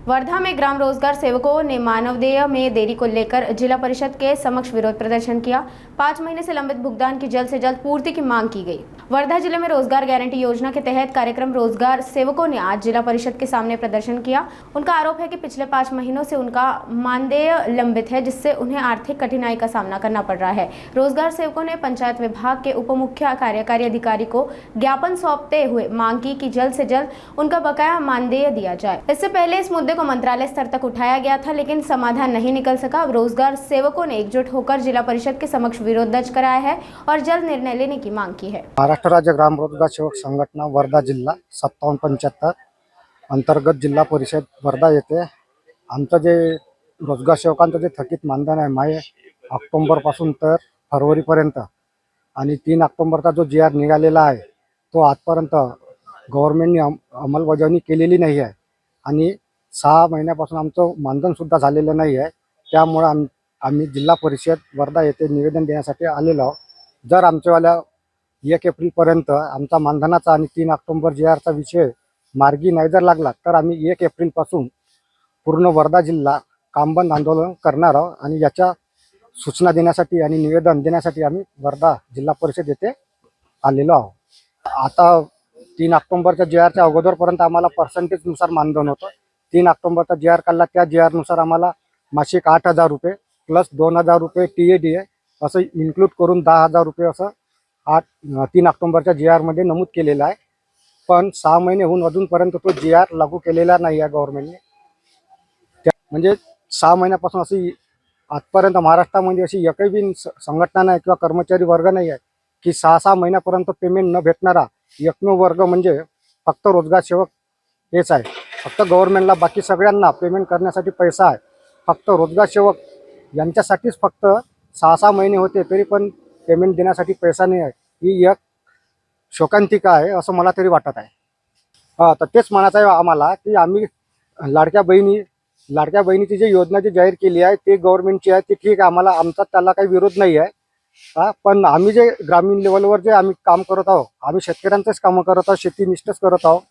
वर्धा में ग्राम रोजगार सेवकों ने मानदेय में देरी को लेकर जिला परिषद के समक्ष विरोध प्रदर्शन किया। 5 महीने से लंबित भुगतान की जल्द से जल्द पूर्ति की मांग की गई। वर्धा जिले में रोजगार गारंटी योजना के तहत कार्यक्रम रोजगार सेवकों ने आज जिला परिषद के सामने प्रदर्शन किया। उनका आरोप है कि पिछले 5 महीनों से उनका मानदेय लंबित है, जिससे उन्हें आर्थिक कठिनाई का सामना करना पड़ रहा है। रोजगार सेवकों ने पंचायत विभाग के उप मुख्य कार्यकारी अधिकारी को ज्ञापन सौंपते हुए मांग की कि जल्द से जल्द उनका बकाया मानदेय दिया जाए। इससे पहले इस मुद्दे को मंत्रालय स्तर तक उठाया गया था, लेकिन समाधान नहीं निकल सका। अब रोजगार सेवकों ने एकजुट होकर जिला परिषद के समक्ष विरोध दर्ज कराया है और जल्द निर्णय लेने की मांग की है। महाराष्ट्र राज्य ग्राम रोजगार सेवक संघटना वर्धा जिल्हा 5775 अंतर्गत जिल्हा परिषद वर्धा येथे आमचं जे रोजगार सेवकांचं जे थकीत मानधन आहे माहे ऑक्टोबर पासून तर फरवरी पर्यंत आणि 3 ऑक्टोबरचा जो जी आर निघालेला आहे तो आजपर्यंत गव्हर्नमेंटने अंमलबजावणी केलेली नाही आहे आणि 6 महिन्यापासून आमचं मानधन सुद्धा झालेलं नाही आहे। त्यामुळे आम्ही जिल्हा परिषद वर्धा येथे निवेदन देण्यासाठी आलेलो आहोत। जर आमच्यावाल्या 1 एप्रिलपर्यंत आमचा मानधनाचा आणि 3 ऑक्टोबर जी आरचा विषय मार्गी नाही जर लागला तर आम्ही 1 एप्रिलपासून पूर्ण वर्धा जिल्हा कामबंद आंदोलन करणार आहोत आणि याच्या सूचना देण्यासाठी आणि निवेदन देण्यासाठी आम्ही वर्धा जिल्हा परिषद येथे आलेलो आहोत। आता 3 ऑक्टोबरच्या जी आरच्या अगोदरपर्यंत आम्हाला पर्सेंटेजनुसार मानधन होतं। 3 ऑक्टोबरचा जी आर काढला त्या जी आरनुसार आम्हाला मासिक 8,000 रुपये प्लस 2,000 रुपये TADA असं इन्क्लूड करून 10,000 रुपये असं 3 ऑक्टोबरच्या जी आरमध्ये नमूद केलेलं आहे। पण 6 महिने होऊन अजूनपर्यंत तो जी आर लागू केलेला नाही आहे गव्हर्नमेंटने। म्हणजे 6 महिन्यापासून अशी आजपर्यंत महाराष्ट्रामध्ये अशी एकही संघटना नाही किंवा कर्मचारी वर्ग नाही आहे की 6 महिन्यापर्यंत पेमेंट न भेटणारा एकमेव वर्ग म्हणजे फक्त रोजगार सेवक हेच आहे। फक्त गव्हर्नमेंटला बाकी सगळ्यांना पेमेंट करण्यासाठी पैसा आहे, फक्त रोजगार सेवक यांच्यासाठीच फक्त 6 महिने होते तरी पण पेमेंट देण्यासाठी पैसा नाही आहे। ही एक शोकांतिका आहे असं मला तरी वाटत आहे। तर तेच म्हणायचं आहे आम्हाला की आम्ही लाडक्या बहिणीची जी योजना जी जाहीर केली आहे ते गव्हर्नमेंटची आहे, ते ठीक आहे, आम्हाला आमचा त्याला काही विरोध नाही आहे। पण आम्ही जे ग्रामीण लेवलवर जे आम्ही काम करत आहोत, आम्ही शेतकऱ्यांचंच कामं करत आहोत, शेतीनिष्ठच करत आहोत।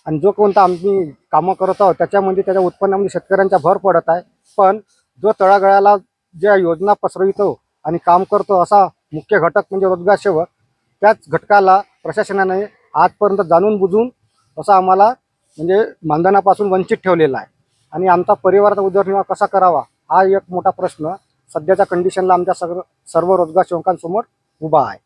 आणि जो कोणता आम्ही कामं करत आहोत त्याच्यामध्ये त्याच्या उत्पन्नामध्ये शेतकऱ्यांचा भर पडत आहे। पण जो तळागाळाला ज्या योजना पसरवितो आणि काम करतो असा मुख्य घटक म्हणजे रोजगार सेवक, त्याच घटकाला प्रशासनाने आजपर्यंत जाणून बुजून असं आम्हाला म्हणजे मानधनापासून वंचित ठेवलेला आहे आणि आमचा परिवाराचा उदरनिर्वाह कसा करावा हा एक मोठा प्रश्न सध्याच्या कंडिशनला आमच्या सर्व रोजगार सेवकांसमोर उभा आहे।